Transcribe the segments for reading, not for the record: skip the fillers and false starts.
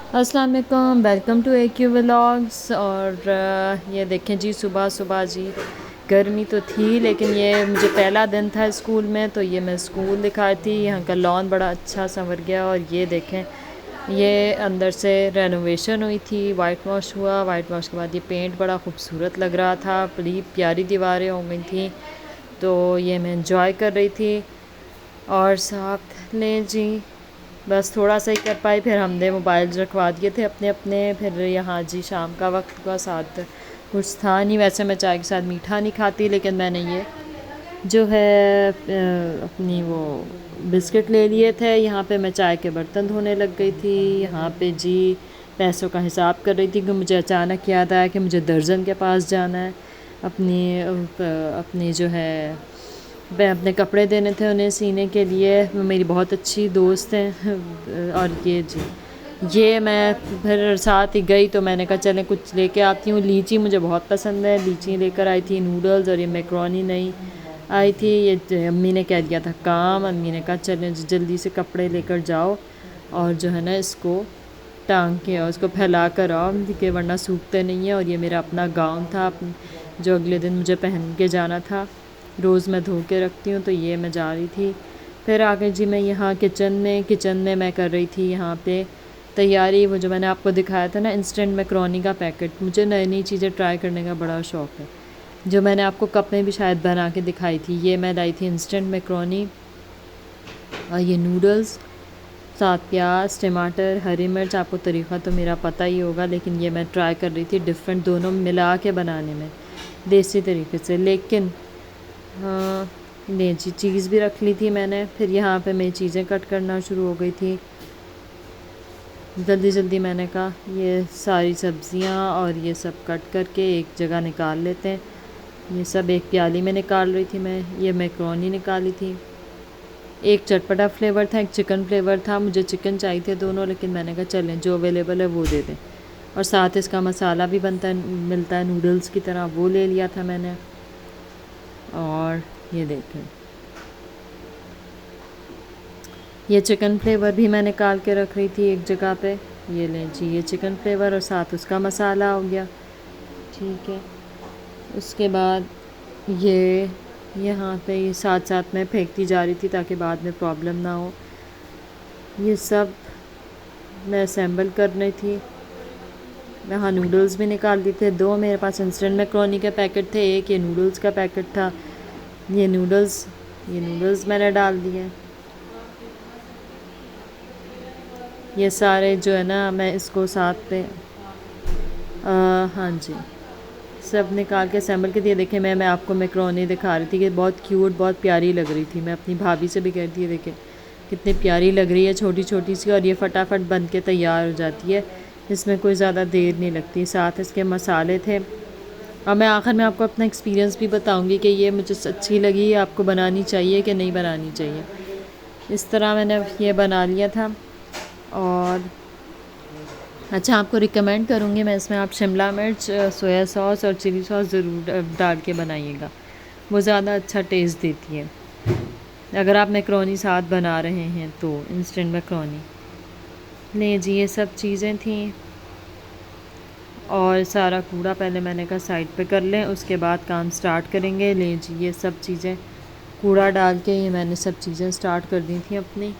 अस्सलाम वालेकुम, welcome to AQ vlogs. और ये देखें जी, सुबह सुबह जी गर्मी तो थी, लेकिन ये मुझे पहला दिन था स्कूल में, तो ये मैं स्कूल दिखाई थी। यहाँ का लॉन बड़ा अच्छा संवर गया। और ये देखें, ये अंदर से रेनोवेशन हुई थी, वाइट वॉश हुआ। वाइट वॉश के बाद ये पेंट बड़ा खूबसूरत लग रहा था, बड़ी प्यारी दीवारें हो गई थी। तो ये मैं इंजॉय कर रही थी। और साथ लें जी, बस थोड़ा सा ही कर पाई, फिर हमने मोबाइल रखवा दिए थे अपने अपने। फिर यहाँ जी शाम का वक्त हुआ, साथ कुछ था नहीं। वैसे मैं चाय के साथ मीठा नहीं खाती, लेकिन मैंने ये जो है अपनी वो बिस्किट ले लिए थे। यहाँ पे मैं चाय के बर्तन धोने लग गई थी। यहाँ पे जी पैसों का हिसाब कर रही थी कि मुझे अचानक याद आया कि मुझे दर्जन के पास जाना है। अपनी जो है मैं अपने कपड़े देने थे उन्हें सीने के लिए। वो मेरी बहुत अच्छी दोस्त हैं। और ये जी, ये मैं फिर साथ ही गई, तो मैंने कहा चलें कुछ लेके आती हूँ। लीची मुझे बहुत पसंद है, लीची लेकर आई थी, नूडल्स, और ये मैक्रोनी नहीं आई थी। ये अम्मी ने कह दिया था काम, अम्मी ने कहा चलें जल्दी से कपड़े लेकर जाओ और जो है ना इसको टांग के और उसको फैला कर आओ, कि वरना सूखते नहीं है। और ये मेरा अपना गाउन था जो अगले दिन मुझे पहन के जाना था। रोज़ मैं धो के रखती हूँ, तो ये मैं जा रही थी। फिर आगे जी मैं यहाँ किचन में मैं कर रही थी यहाँ पे तैयारी। वो जो मैंने आपको दिखाया था ना इंस्टेंट मैक्रोनी का पैकेट, मुझे नई नई चीज़ें ट्राई करने का बड़ा शौक़ है। जो मैंने आपको कप में भी शायद बना के दिखाई थी, ये मैं लाई थी इंस्टेंट मैक्रोनी। और ये नूडल्स, साथ प्याज, टमाटर, हरी मिर्च। आपको तरीक़ा तो मेरा पता ही होगा, लेकिन ये मैं ट्राई कर रही थी डिफरेंट, दोनों मिला के बनाने में देसी तरीके से। लेकिन हाँ, ले जी चीज़ भी रख ली थी मैंने। फिर यहाँ पे मेरी चीज़ें कट करना शुरू हो गई थी। जल्दी जल्दी मैंने कहा ये सारी सब्ज़ियाँ और ये सब कट करके एक जगह निकाल लेते हैं। ये सब एक प्याली में निकाल रही थी मैं। ये मैक्रोनी निकाली थी। एक चटपटा फ्लेवर था, एक चिकन फ्लेवर था। मुझे चिकन चाहिए थे दोनों, लेकिन मैंने कहा चलें जो अवेलेबल है वो दे दें। और साथ इसका मसाला भी मिलता है नूडल्स की तरह, वो ले लिया था मैंने। और ये देखें, ये चिकन फ्लेवर भी मैं निकाल के रख रही थी एक जगह पे। ये लें जी, ये चिकन फ्लेवर और साथ उसका मसाला हो गया। ठीक है, उसके बाद ये यहाँ पे ये साथ साथ में फेंकती जा रही थी ताकि बाद में प्रॉब्लम ना हो। ये सब मैं असेंबल कर रही थी। यहाँ नूडल्स भी निकाल दिए थे। दो मेरे पास इंस्टेंट मैक्रोनी के पैकेट थे, एक ये नूडल्स का पैकेट था। ये नूडल्स मैंने डाल दिए। ये सारे जो है ना मैं इसको साथ पे हाँ जी सब निकाल के असेंबल के दिए। देखें, मैं आपको मैक्रोनी दिखा रही थी कि बहुत क्यूट, बहुत प्यारी लग रही थी। मैं अपनी भाभी से भी कहती है देखें कितनी प्यारी लग रही है, छोटी छोटी सी। और ये फटाफट बन के तैयार हो जाती है, इसमें कोई ज़्यादा देर नहीं लगती। साथ इसके मसाले थे। और मैं आखिर में आपको अपना एक्सपीरियंस भी बताऊंगी कि ये मुझे अच्छी लगी, आपको बनानी चाहिए कि नहीं बनानी चाहिए। इस तरह मैंने ये बना लिया था। और अच्छा, आपको रिकमेंड करूँगी मैं, इसमें आप शिमला मिर्च, सोया सॉस और चिली सॉस ज़रूर डाल के बनाइएगा, वो ज़्यादा अच्छा टेस्ट देती है अगर आप मैक्रोनी साथ बना रहे हैं तो। इंस्टेंट मैक्रोनी ले जी, ये सब चीज़ें थी। और सारा कूड़ा पहले मैंने कहा साइड पे कर लें, उसके बाद काम स्टार्ट करेंगे। ले जी, ये सब चीज़ें कूड़ा डाल के ये मैंने सब चीज़ें स्टार्ट कर दी थी अपनी।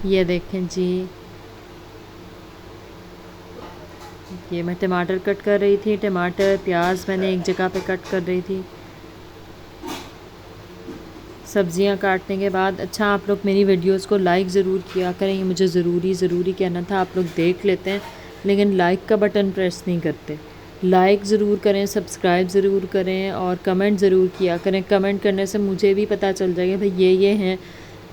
ये देखें जी, ये मैं टमाटर कट कर रही थी। टमाटर प्याज मैंने एक जगह पे कट कर रही थी। सब्ज़ियां काटने के बाद अच्छा, आप लोग मेरी वीडियोस को लाइक ज़रूर किया करें। ये मुझे ज़रूरी कहना था। आप लोग देख लेते हैं लेकिन लाइक का बटन प्रेस नहीं करते। लाइक ज़रूर करें, सब्सक्राइब ज़रूर करें और कमेंट ज़रूर किया करें। कमेंट करने से मुझे भी पता चल जाएगा भाई ये हैं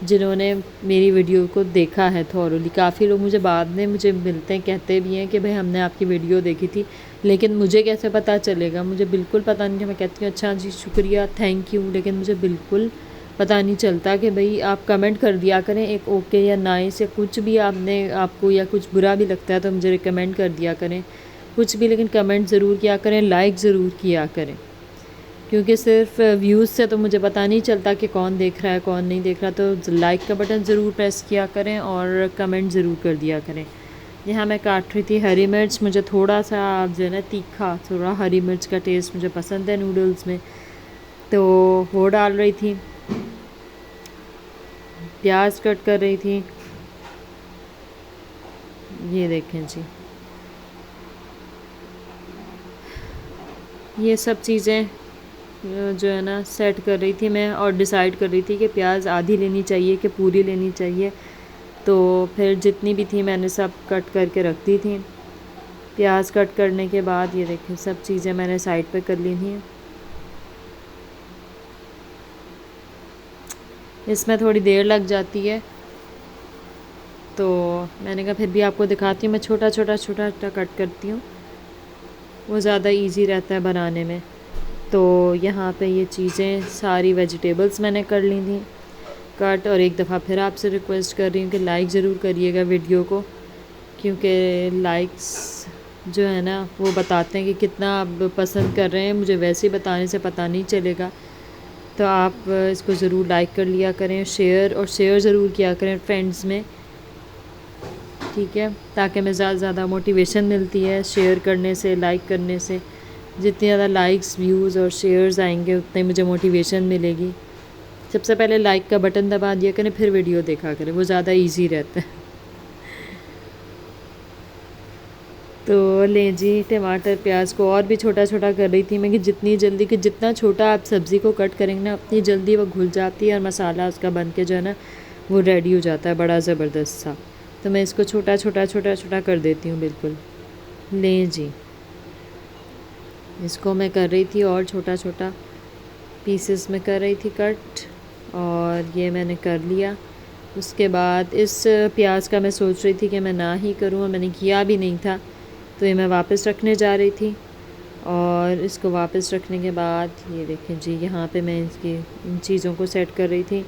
जिन्होंने मेरी वीडियो को देखा है थॉरोली। काफ़ी लोग मुझे बाद में मुझे मिलते हैं, कहते भी हैं कि भाई हमने आपकी वीडियो देखी थी, लेकिन मुझे कैसे पता चलेगा? मुझे बिल्कुल पता नहीं। मैं कहती हूँ अच्छा जी शुक्रिया, थैंक यू, लेकिन मुझे बिल्कुल पता नहीं चलता कि भाई आप कमेंट कर दिया करें एक ओके या नाइस या कुछ भी आपको या कुछ बुरा भी लगता है तो मुझे रिकमेंड कर दिया करें कुछ भी, लेकिन कमेंट ज़रूर किया करें, लाइक ज़रूर किया करें। क्योंकि सिर्फ व्यूज़ से तो मुझे पता नहीं चलता कि कौन देख रहा है कौन नहीं देख रहा। तो लाइक का बटन ज़रूर प्रेस किया करें और कमेंट ज़रूर कर दिया करें। यहाँ मैं काट रही थी हरी मिर्च, मुझे थोड़ा सा जो है ना तीखा, थोड़ा हरी मिर्च का टेस्ट मुझे पसंद है नूडल्स में, तो वो डाल रही थी। प्याज कट कर रही थी, ये देखें जी। ये सब चीज़ें जो है ना सेट कर रही थी मैं, और डिसाइड कर रही थी कि प्याज आधी लेनी चाहिए कि पूरी लेनी चाहिए। तो फिर जितनी भी थी मैंने सब कट करके रख दी थी। प्याज कट करने के बाद ये देखें सब चीज़ें मैंने साइड पे कर ली थी। इसमें थोड़ी देर लग जाती है, तो मैंने कहा फिर भी आपको दिखाती हूँ। मैं छोटा छोटा छोटा छोटा कट करती हूँ, वो ज़्यादा इजी रहता है बनाने में। तो यहाँ पे ये चीज़ें सारी वेजिटेबल्स मैंने कर ली थी कट। और एक दफ़ा फिर आपसे रिक्वेस्ट कर रही हूँ कि लाइक ज़रूर करिएगा वीडियो को, क्योंकि लाइक्स जो है ना वो बताते हैं कि कितना आप पसंद कर रहे हैं। मुझे वैसे ही बताने से पता नहीं चलेगा। तो आप इसको ज़रूर लाइक कर लिया करें, शेयर ज़रूर किया करें फ्रेंड्स में, ठीक है, ताकि मैं ज़्यादा से ज़्यादा मोटिवेशन मिलती है शेयर करने से, लाइक करने से। जितनी ज़्यादा लाइक्स, व्यूज़ और शेयर्स आएंगे उतनी मुझे मोटिवेशन मिलेगी। सबसे पहले लाइक का बटन दबा दिया करें, फिर वीडियो देखा करें, वो ज़्यादा इजी रहता है। तो लें जी, टमाटर प्याज को और भी छोटा छोटा कर रही थी मैं कि जितनी जल्दी कि जितना छोटा आप सब्ज़ी को कट करेंगे ना उतनी जल्दी वो घुल जाती है और मसाला उसका बन के जो है ना वो रेडी हो जाता है बड़ा ज़बरदस्त सा। तो मैं इसको छोटा छोटा छोटा छोटा कर देती हूँ बिल्कुल। लें जी, इसको मैं कर रही थी और छोटा छोटा पीसेस में कर रही थी कट, और ये मैंने कर लिया। उसके बाद इस प्याज का मैं सोच रही थी कि मैं ना ही करूँ, और मैंने किया भी नहीं था। तो ये मैं वापस रखने जा रही थी, और इसको वापस रखने के बाद ये देखें जी, यहाँ पे मैं इसकी इन चीज़ों को सेट कर रही थी।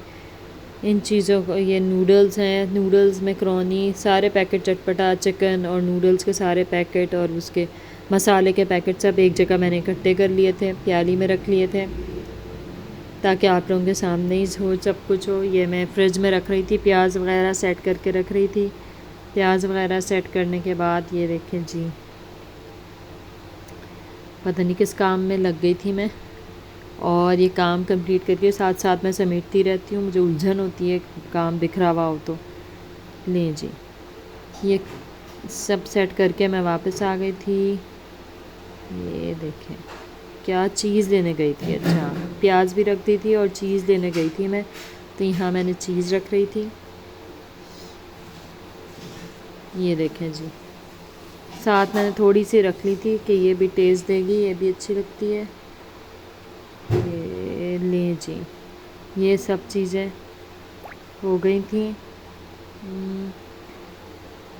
इन चीज़ों को, ये नूडल्स हैं, नूडल्स मैकरोनी सारे पैकेट, चटपटा चिकन और नूडल्स के सारे पैकेट और उसके मसाले के पैकेट सब एक जगह मैंने इकट्ठे कर लिए थे, प्याली में रख लिए थे ताकि आप लोगों के सामने ही हो सब कुछ हो। ये मैं फ्रिज में रख रही थी, प्याज वगैरह सेट करके रख रही थी। प्याज वगैरह सेट करने के बाद ये देखें जी, पता नहीं किस काम में लग गई थी मैं, और ये काम कंप्लीट करके साथ साथ मैं समेटती रहती हूँ, मुझे उलझन होती है काम बिखरा हुआ हो तो। लें जी, ये सब सेट करके मैं वापस आ गई थी। ये देखें क्या चीज़ लेने गई थी, अच्छा प्याज भी रख दी थी और चीज़ लेने गई थी मैं, तो यहाँ मैंने चीज़ रख रही थी। ये देखें जी, साथ मैंने थोड़ी सी रख ली थी कि ये भी टेस्ट देगी, ये भी अच्छी लगती है। ये लें जी, ये सब चीज़ें हो गई थी।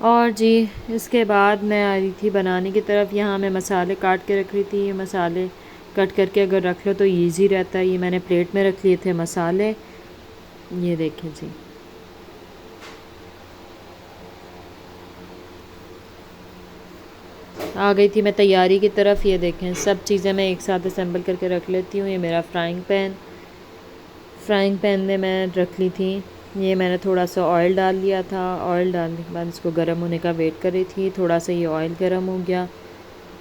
और जी इसके बाद मैं आ रही थी बनाने की तरफ। यहाँ मैं मसाले काट के रख रही थी। ये मसाले कट करके अगर रख लो तो इजी रहता है। ये मैंने प्लेट में रख लिए थे मसाले, ये देखें जी। आ गई थी मैं तैयारी की तरफ। ये देखें सब चीज़ें मैं एक साथ असेंबल करके रख लेती हूँ। ये मेरा फ्राइंग पैन में मैं रख ली थी। ये मैंने थोड़ा सा ऑयल डाल लिया था। ऑयल डालने के बाद इसको गर्म होने का वेट कर रही थी। थोड़ा सा ये ऑयल गर्म हो गया।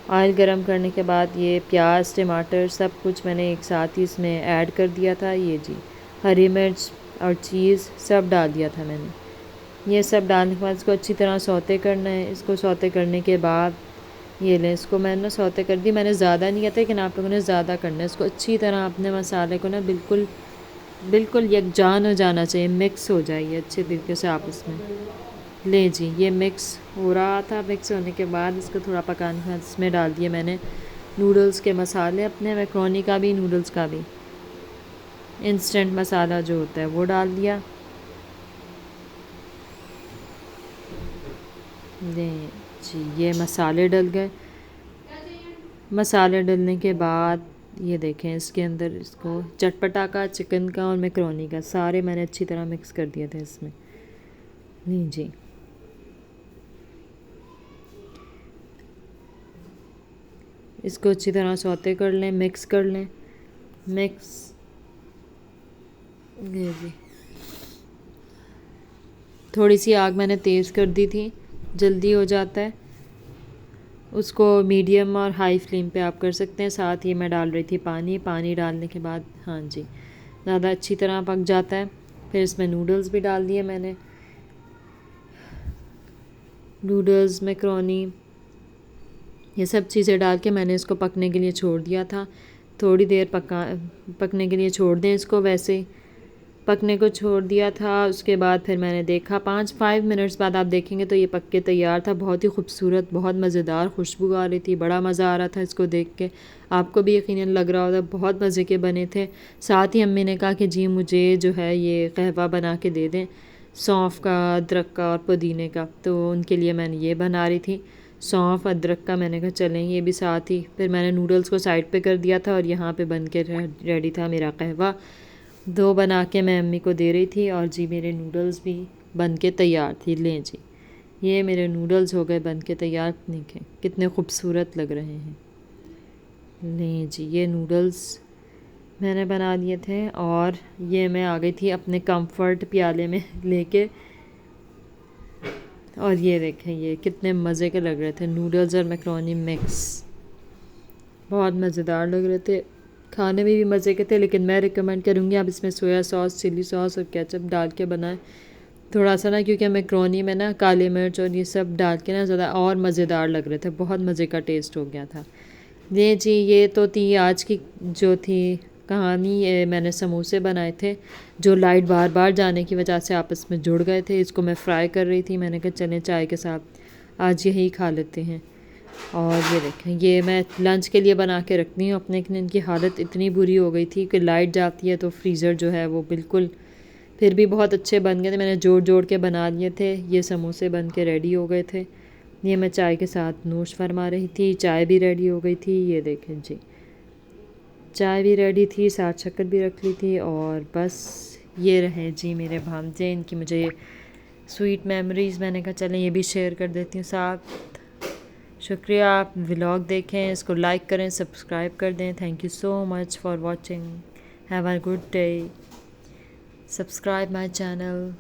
ऑयल गर्म करने के बाद ये प्याज, टमाटर सब कुछ मैंने एक साथ ही इसमें ऐड कर दिया था। ये जी, हरी मिर्च और चीज़ सब डाल दिया था मैंने। ये सब डालने के बाद इसको अच्छी तरह सौते करना है। इसको सौते करने के बाद ये लें, इसको मैंने ना सौते कर दी। मैंने ज़्यादा नहीं किया था, लेकिन आप लोगों ने ज़्यादा करना है। इसको अच्छी तरह अपने मसाले को ना बिल्कुल बिल्कुल यकजान हो जाना चाहिए, मिक्स हो जाए अच्छे तरीके से आपस में। ले जी, ये मिक्स हो रहा था। मिक्स होने के बाद इसको थोड़ा पकाने के बाद इसमें डाल दिए मैंने नूडल्स के मसाले, अपने मैक्रोनी का भी नूडल्स का भी इंस्टेंट मसाला जो होता है वो डाल दिया। ले जी, ये मसाले डल गए। मसाले डलने के बाद ये देखें इसके अंदर इसको चटपटा का, चिकन का और मैक्रोनी का सारे मैंने अच्छी तरह मिक्स कर दिए थे इसमें। नहीं जी, इसको अच्छी तरह सौते कर लें, मिक्स कर लें। मिक्स। ये जी, थोड़ी सी आग मैंने तेज़ कर दी थी, जल्दी हो जाता है। उसको मीडियम और हाई फ्लेम पे आप कर सकते हैं। साथ ही मैं डाल रही थी पानी। पानी डालने के बाद हाँ जी, ज़्यादा अच्छी तरह पक जाता है। फिर इसमें नूडल्स भी डाल दिए मैंने, नूडल्स, मैक्रोनी, ये सब चीज़ें डाल के मैंने इसको पकने के लिए छोड़ दिया था। थोड़ी देर पकने के लिए छोड़ दें इसको, वैसे ही पकने को छोड़ दिया था। उसके बाद फिर मैंने देखा 5 मिनट्स बाद आप देखेंगे तो ये पक के तैयार था। बहुत ही खूबसूरत, बहुत मज़ेदार खुशबू आ रही थी, बड़ा मज़ा आ रहा था इसको देख के। आपको भी यकीनन लग रहा होगा बहुत मज़े के बने थे। साथ ही अम्मी ने कहा कि जी मुझे जो है ये कहवा बना के दे दें, सौंफ का, अदरक का और पुदीने का। तो उनके लिए मैंने ये बना रही थी, सौंफ अदरक का। मैंने कहा चलें ये भी साथ ही। फिर मैंने नूडल्स को साइड पे कर दिया था और यहाँ पे बन के रेडी था मेरा कहवा। दो बना के मैं अम्मी को दे रही थी और जी मेरे नूडल्स भी बन के तैयार थी। लें जी, ये मेरे नूडल्स हो गए बन के तैयार। देखें कितने खूबसूरत लग रहे हैं। लें जी, ये नूडल्स मैंने बना दिए थे और ये मैं आ गई थी अपने कंफर्ट प्याले में लेके। और ये देखें ये कितने मज़े के लग रहे थे, नूडल्स और मैक्रोनी मिक्स, बहुत मज़ेदार लग रहे थे, खाने में भी मज़े के थे। लेकिन मैं रिकमेंड करूँगी आप इसमें सोया सॉस, चिली सॉस और केचप डाल के बनाएं थोड़ा सा ना, क्योंकि मैक्रोनी में ना काली मिर्च और ये सब डाल के ना ज़्यादा और मज़ेदार लग रहे थे। बहुत मज़े का टेस्ट हो गया था। ये जी, ये तो थी आज की जो थी कहानी। ये मैंने समोसे बनाए थे जो लाइट बार बार जाने की वजह से आपस में जुड़ गए थे। इसको मैं फ्राई कर रही थी। मैंने कहा चलें चाय के साथ आज यही खा लेते हैं। और ये देखें ये मैं लंच के लिए बना के रखती हूँ अपने। इनकी हालत इतनी बुरी हो गई थी कि लाइट जाती है तो फ्रीज़र जो है वो बिल्कुल, फिर भी बहुत अच्छे बन गए थे। मैंने जोड़ जोड़ के बना लिए थे। ये समोसे बन के रेडी हो गए थे। ये मैं चाय के साथ नोश फरमा रही थी। चाय भी रेडी हो गई थी। ये देखें जी, चाय भी रेडी थी, साथ शक्कर भी रख ली थी। और बस ये रहे जी मेरे भांजे, इनकी मुझे स्वीट मेमोरीज़। मैंने कहा चलें ये भी शेयर कर देती हूँ साथ। शुक्रिया, आप व्लॉग देखें, इसको लाइक करें, सब्सक्राइब कर दें। Thank you so much for watching. Have a good day. Subscribe my channel.